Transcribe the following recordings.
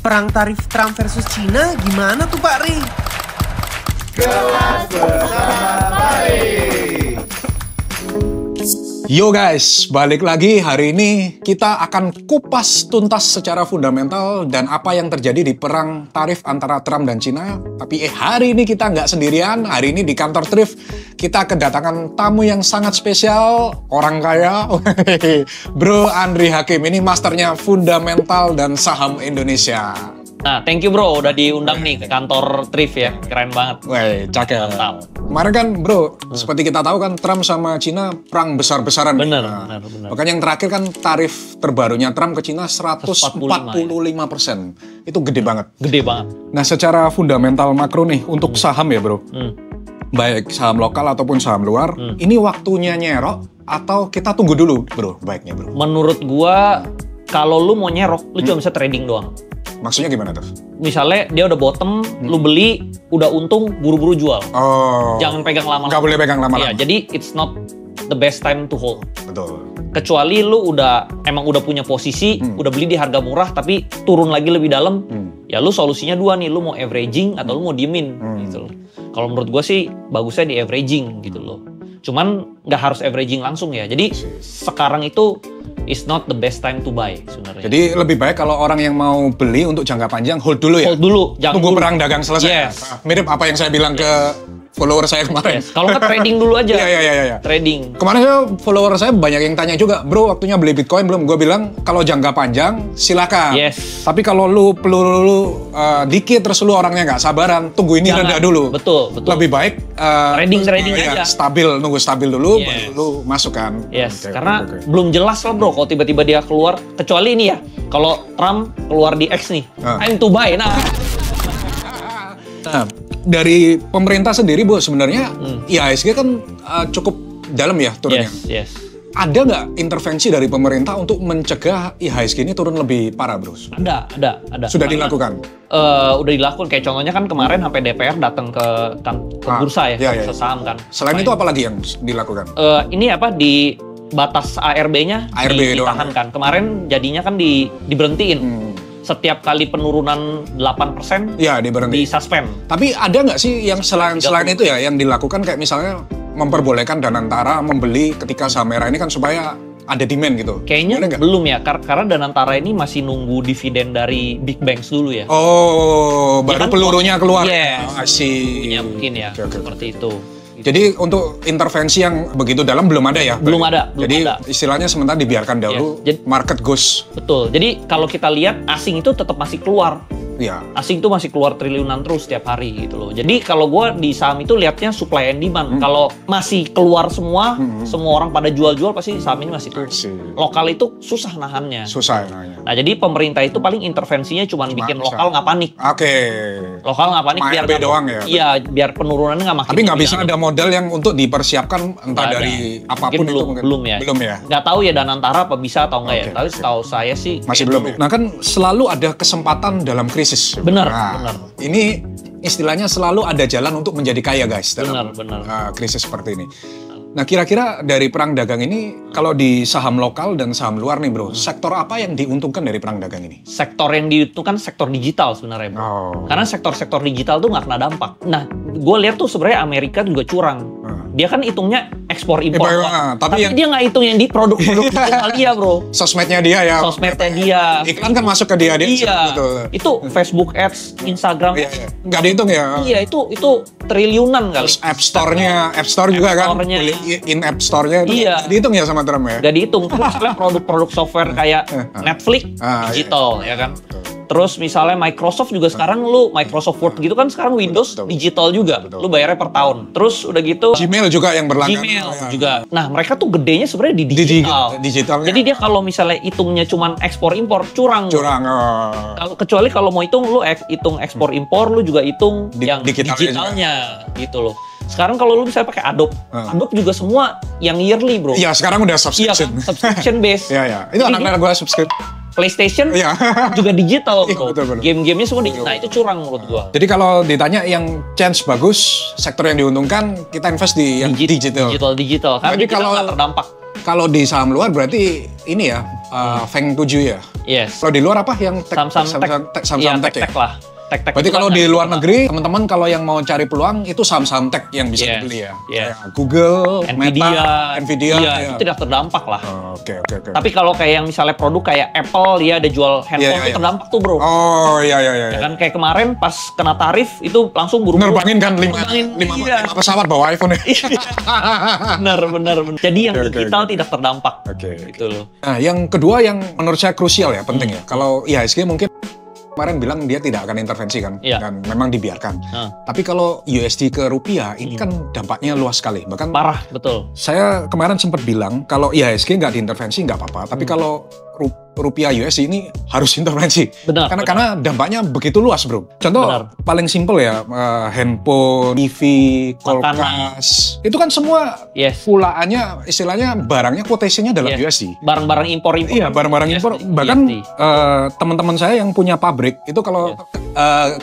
perang tarif Trump versus Cina gimana tuh Pak Ri? Kelas bersama Pari. Yo guys, balik lagi. Hari ini kita akan kupas tuntas secara fundamental dan apa yang terjadi di perang tarif antara Trump dan Cina. Tapi hari ini kita nggak sendirian. Hari ini di kantor Thrift kita kedatangan tamu yang sangat spesial, orang kaya, Bro Andri Hakim. Ini masternya fundamental dan saham Indonesia. Nah, thank you bro, udah diundang nih ke kantor Thrift ya, keren banget. Woi, cakep. Mantap. Kemarin kan bro, seperti kita tahu kan Trump sama Cina perang besar-besaran. Bener. Makanya yang terakhir kan tarif terbarunya Trump ke Cina 145%. Itu gede banget. Gede banget. Nah, secara fundamental makro nih untuk saham ya bro, baik saham lokal ataupun saham luar, ini waktunya nyerok atau kita tunggu dulu bro, baiknya bro? Menurut gua, kalau lu mau nyerok, lu cuma bisa trading doang. Maksudnya gimana tuh? Misalnya dia udah bottom, lu beli, udah untung, buru-buru jual. Oh. Jangan pegang lama-lama. Nggak boleh pegang lama-lama. Iya, jadi it's not the best time to hold. Betul. Kecuali lu emang udah punya posisi, udah beli di harga murah tapi turun lagi lebih dalam, ya lu solusinya dua nih, lu mau averaging atau lu mau diemin gitu loh. Kalau menurut gua sih bagusnya di averaging gitu loh. Cuman nggak harus averaging langsung ya. Jadi sekarang itu is not the best time to buy sebenarnya. Jadi lebih baik kalau orang yang mau beli untuk jangka panjang hold dulu ya. Hold dulu, jangan tunggu dulu. perang dagang selesai. Yes. Mirip apa yang saya bilang ke follower saya kemarin. Yes. Kalau nggak trading dulu aja. Iya. Trading. Kemarin follower saya banyak yang tanya juga, bro waktunya beli Bitcoin belum? Gue bilang kalau jangka panjang silakan. Yes. Tapi kalau lu peluru dikit terus lu orangnya nggak sabaran, tunggu ini Jangan. reda dulu. Betul. Lebih baik Trading ya, aja. nunggu stabil dulu, Yes. baru lu masukkan. Yes, Oke. karena belum jelas lah bro kalau tiba-tiba dia keluar. Kecuali ini ya, kalau Trump keluar di X nih, time to buy. Nah, dari pemerintah sendiri bu sebenarnya IHSG kan cukup dalam ya turunnya. yes. Ada nggak intervensi dari pemerintah untuk mencegah IHSG ini turun lebih parah bro? Ada. Sudah Karena, dilakukan? udah dilakukan. Kayak contohnya kan kemarin sampai DPR datang ke bursa ya, iya. bursa saham kan. Selain itu apa lagi yang dilakukan? Ini apa di batas ARB-nya ARB doang. ditahan kan. Kemarin jadinya kan diberhentiin. Setiap kali penurunan 8% Ya diberhenti. di-suspend. Tapi ada nggak sih yang selain itu ya yang dilakukan kayak misalnya memperbolehkan Danantara membeli ketika saham merah ini kan supaya ada demand gitu? Kayaknya Ada nggak? belum ya, karena Danantara ini masih nunggu dividen dari big banks dulu ya. Oh, baru kan pelurunya keluar. Yes. Asik. Ya mungkin ya, Oke. seperti itu. Jadi untuk intervensi yang begitu dalam belum ada ya? Belum ada. Jadi istilahnya sementara dibiarkan dahulu, Yes. market goes. Betul. Jadi kalau kita lihat asing itu tetap masih keluar. Ya. Asing itu masih keluar triliunan terus setiap hari gitu loh. Jadi kalau gue di saham itu lihatnya supply and demand. Kalau masih keluar semua orang pada jual-jual pasti saham ini masih turun. Asik. Lokal itu susah nahannya. Susah ya namanya. Nah jadi pemerintah itu paling intervensinya cuma bikin bisa. lokal nggak panik. Oke. Lokal nggak panik biar ARB doang ya? Iya, biar penurunannya nggak makin. Tapi nggak bisa tinggi. ada modal yang untuk dipersiapkan entah Nggak ada. dari apapun Mungkin itu belum ya. Belum ya. Nggak tahu ya Danantara apa bisa atau enggak ya. Tapi setahu saya sih Masih kayak belum dulu. ya. Nah kan selalu ada kesempatan dalam krisis. Benar, Nah, benar. Ini istilahnya selalu ada jalan untuk menjadi kaya guys dalam Benar. krisis seperti ini. Nah kira-kira dari perang dagang ini kalau di saham lokal dan saham luar nih bro, sektor apa yang diuntungkan dari perang dagang ini? Sektor yang diuntungkan sektor digital sebenarnya, Bro. Oh. Karena sektor-sektor digital tuh nggak kena dampak. Nah, gue lihat tuh sebenarnya Amerika juga curang. Dia kan hitungnya ekspor impor, tapi yang dia nggak hitung yang di produk-produk digital dia, Bro. sosmednya dia ya. Sosmednya dia. Iklan kan masuk ke dia. Iya. Betul. Itu Facebook Ads, Instagram. Iya. Nggak dihitung ya. Iya, itu triliunan kali. Terus App Store juga kan. Store-nya. In App Store-nya itu Iya. dihitung ya sama Trump ya. Gak dihitung. Terus misalnya produk-produk software kayak Netflix, digital, ya kan. Terus misalnya Microsoft juga sekarang Microsoft Word gitu kan sekarang Windows Betul. digital juga. Lu bayarnya per tahun. Terus udah gitu Gmail juga yang berlangganan. Gmail Ya. juga. Nah, mereka tuh gedenya sebenarnya di digital. Digitalnya. Jadi dia kalau misalnya hitungnya cuman ekspor impor curang. curang. Kecuali kalau mau hitung lu hitung ekspor impor, lu juga hitung yang digitalnya digitalnya gitu loh. Sekarang kalau lu misalnya pakai Adobe, Adobe juga semua yang yearly, Bro. Iya, sekarang udah Iya subscription. kan? Subscription base. Iya. Itu anak-anak gua subscribe. PlayStation Iya. juga digital, Iya, Bro. betul. Game-gamenya semua digital. Nah, itu curang menurut gua. Jadi kalau ditanya yang chance bagus, sektor yang diuntungkan, kita invest di yang digital. Digital. Karena Jadi kita kalau- nggak terdampak. Kalau di saham luar berarti ini ya, Feng 7 ya. Yes. Kalau di luar apa yang Samsung Tech ya? Tech lah. Tech Berarti kalau di luar negeri, teman-teman kalau yang mau cari peluang itu saham-saham tech yang bisa dibeli ya. Kayak Google, Meta, Nvidia. Iya, itu tidak terdampak lah. Oke. Tapi kalau kayak yang misalnya produk kayak Apple, dia ada jual handphone, itu terdampak tuh bro. Oh iya. Ya kan kayak kemarin pas kena tarif itu langsung buru-buru. Nerbangin kan 5 pesawat bawa iPhone ya. Bener. Jadi yang digital tidak terdampak. Gitu loh. Nah, yang kedua yang menurut saya krusial ya, penting ya. Kalau IHSG mungkin kemarin bilang dia tidak akan intervensi kan, dan memang dibiarkan. Tapi kalau USD ke rupiah, ini kan dampaknya luas sekali. Bahkan parah, betul. Saya kemarin sempat bilang, kalau IHSG nggak diintervensi nggak apa-apa. Tapi kalau rupiah USD ini harus intervensi. Benar. Karena dampaknya begitu luas, bro. Contoh paling simpel ya, handphone, TV, kulkas. Itu kan semua pulaannya, istilahnya barangnya quotation-nya dalam USD. Barang-barang impor. Iya, barang-barang impor. Bahkan teman-teman saya yang punya pabrik, itu kalau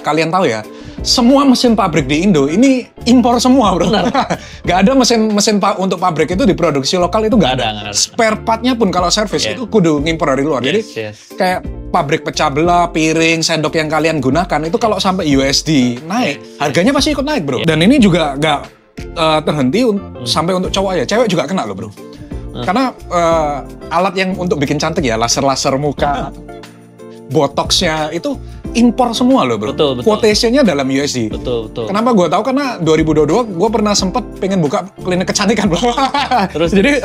kalian tahu ya, semua mesin pabrik di Indo ini impor semua, bro. Gak ada mesin untuk pabrik itu diproduksi lokal, itu gak ada. Spare part-nya pun kalau servis itu kudu ngimpor dari luar. Jadi kayak pabrik pecah belah, piring, sendok yang kalian gunakan itu kalau sampai USD naik, harganya pasti ikut naik, bro. Dan ini juga nggak terhenti sampai untuk cowok ya, cewek juga kena loh, bro. Karena alat yang untuk bikin cantik ya, laser muka, botoxnya itu impor semua loh, bro. Betul. Quotation-nya dalam USD. Betul. Kenapa gue tahu? Karena 2022 gue pernah sempet pengen buka klinik kecantikan, bro. Terus jadi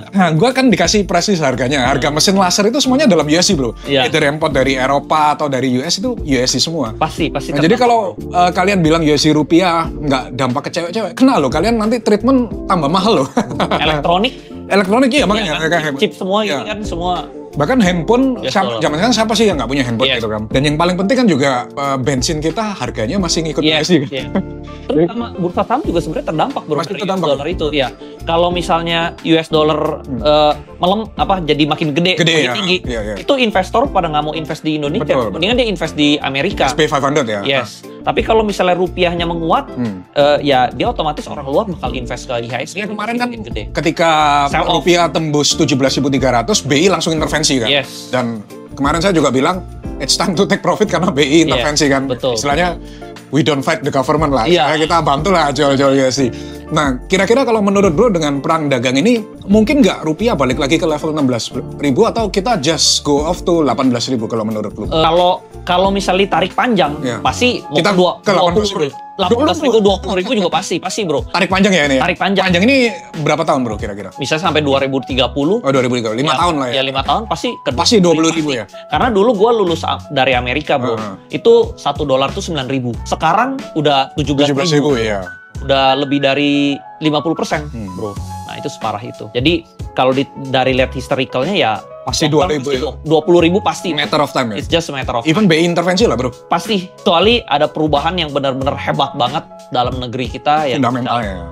gue kan dikasih presis harganya. Harga mesin laser itu semuanya dalam USD, bro. Itu import dari Eropa atau dari US itu USD semua. Pasti. Nah, jadi kalau kalian bilang USD rupiah nggak dampak ke cewek-cewek, kena loh. Kalian nanti treatment tambah mahal loh. Elektronik iya makanya. Chip semua ini kan semua. Bahkan handphone, zaman sekarang siapa sih yang nggak punya handphone gitu kan? Dan yang paling penting kan juga bensin kita harganya masih ngikut USD kan? Terus sama bursa saham juga sebenarnya terdampak, bro. Masih terdampak. Dolar itu, ya. Kalau misalnya US dollar jadi makin gede makin tinggi, itu investor pada nggak mau invest di Indonesia, mendingan dia invest di Amerika. SP500 ya. Yes. Tapi kalau misalnya rupiahnya menguat, ya dia otomatis orang luar bakal invest ke IHSG. Kemarin kan ketika rupiah tembus 17.300, BI langsung intervensi kan. Dan kemarin saya juga bilang it's time to take profit karena BI intervensi kan. Betul. Istilahnya we don't fight the government lah. Kita bantulah jual-jual USD. Nah, kira-kira kalau menurut bro dengan perang dagang ini mungkin nggak rupiah balik lagi ke level 16.000 atau kita just go off to 18.000 kalau menurut bro? Kalau misalnya tarik panjang, pasti kita ke 18.000 juga pasti bro. Tarik panjang ya ini? Tarik panjang. Panjang ini berapa tahun bro kira-kira? Misalnya sampai 2030. Oh 2030, 5 tahun lah ya? Ya 5 tahun pasti. Pasti 20.000 ya? Karena dulu gue lulus dari Amerika bro, itu $1 tuh 9.000. Sekarang udah 17.000 ya. Udah lebih dari 50% bro. Nah itu separah itu. Jadi kalau dari lihat historicalnya ya pasti 20.000 pasti. Matter of time ya? It's just a matter of time. Even BI intervensi lah bro? Pasti. Kecuali ada perubahan yang benar-benar hebat banget dalam negeri kita.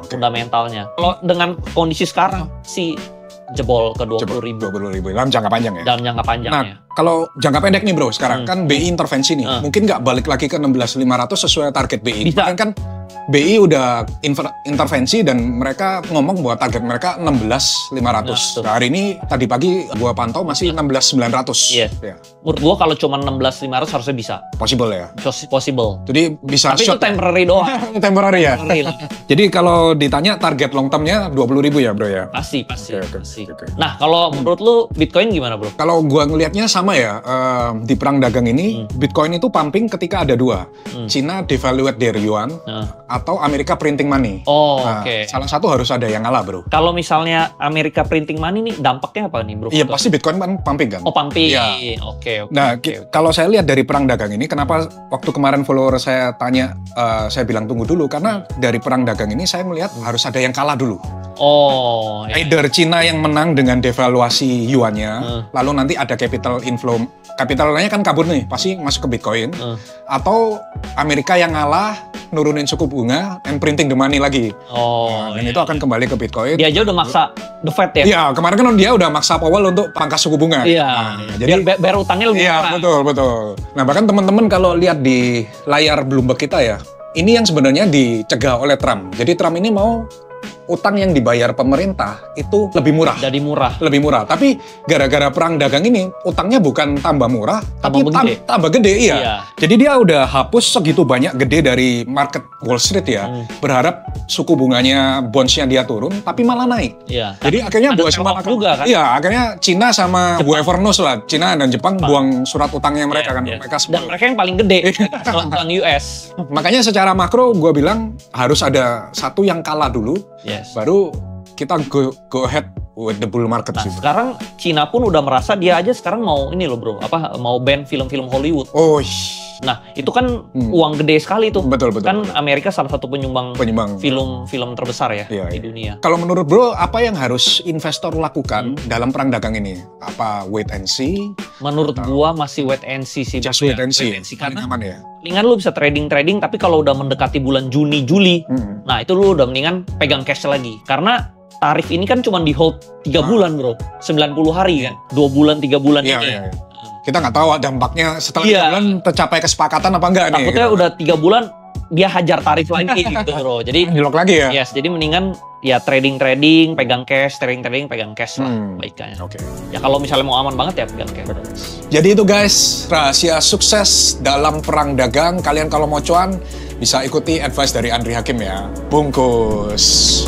Fundamentalnya. Kalau dengan kondisi sekarang sih jebol ke 20.000 dalam jangka panjang ya? Dalam jangka panjangnya. Nah, kalau jangka pendek nih bro, sekarang kan BI intervensi nih. Mungkin nggak balik lagi ke 16.500 sesuai target BI. Bisa. Kan BI udah intervensi dan mereka ngomong bahwa target mereka 16.500. Nah, hari ini tadi pagi gua pantau masih 16.900. Iya. Menurut gua kalau cuma 16.500 harusnya bisa. Possible ya? Possible. Jadi bisa tapi short. Itu temporary doang. Temporary ya? Jadi kalau ditanya target long term-nya 20.000 ya bro ya? Pasti. Nah kalau menurut lu Bitcoin gimana bro? Kalau gua ngelihatnya sama ya, di perang dagang ini Bitcoin itu pumping ketika ada dua. Cina devaluate their yuan atau Amerika printing money. Oke. Salah satu harus ada yang ngalah bro. Kalau misalnya Amerika printing money nih dampaknya apa nih bro? Iya pasti Bitcoin kan pumping kan. Pumping. Ya. Oke. Nah kalau saya lihat dari perang dagang ini, kenapa waktu kemarin follower saya tanya, saya bilang tunggu dulu karena dari perang dagang ini saya melihat harus ada yang kalah dulu. Either Cina yang menang dengan devaluasi yuannya, lalu nanti ada capital inflow, capitalnya kan kabur nih, pasti masuk ke Bitcoin, atau Amerika yang ngalah, nurunin suku bunga, and printing the money lagi. Dan itu akan kembali ke Bitcoin. Dia aja udah maksa the Fed ya? Iya, kemarin kan dia udah maksa Powell untuk pangkas suku bunga. Iya, jadi bayar utangnya lebih murah. Iya, betul. Nah, bahkan teman-teman kalau lihat di layar Bloomberg kita ya, ini yang sebenarnya dicegah oleh Trump. Jadi Trump ini mau utang yang dibayar pemerintah itu lebih murah. Jadi murah. Lebih murah. Tapi gara-gara perang dagang ini, utangnya bukan tambah murah, tapi tambah gede. Iya. Jadi dia udah hapus segitu banyak gede dari market Wall Street ya. Berharap suku bunganya bonds-nya dia turun, tapi malah naik. Iya. Jadi akhirnya ada buang juga kan? Iya, akhirnya Cina sama whoever knows lah, Cina dan Jepang buang surat utangnya mereka kan. Mereka dan mereka yang paling gede utang US. Makanya secara makro gue bilang harus ada satu yang kalah dulu, baru kita go ahead with the bull market. Nah, sekarang Cina pun udah merasa dia aja sekarang mau ini loh bro, mau ban film-film Hollywood. Oh. Nah, itu kan uang gede sekali tuh. Betul. Kan Amerika salah satu penyumbang film terbesar ya di dunia. Kalau menurut bro, apa yang harus investor lakukan dalam perang dagang ini? Apa wait and see? Menurut gua masih wait and see sih. Just wait and see. Karena aman ya. Mendingan lu bisa trading, tapi kalau udah mendekati bulan Juni, Juli, nah itu lu udah mendingan pegang cash lagi. Karena tarif ini kan cuma di hold 3 bulan bro, 90 hari kan, 2 bulan, 3 bulan ini. Iya. Kita nggak tahu dampaknya setelah 3 bulan tercapai kesepakatan apa enggak nih. Takutnya udah 3 bulan dia hajar tarif lagi gitu bro. Jadi di lock lagi ya. Yes, jadi mendingan ya trading, pegang cash, trading, pegang cash lah baiknya. Oke. Ya kalau misalnya mau aman banget ya pegang cash. Jadi itu guys, rahasia sukses dalam perang dagang. Kalian kalau mau cuan bisa ikuti advice dari Andri Hakim ya. Bungkus.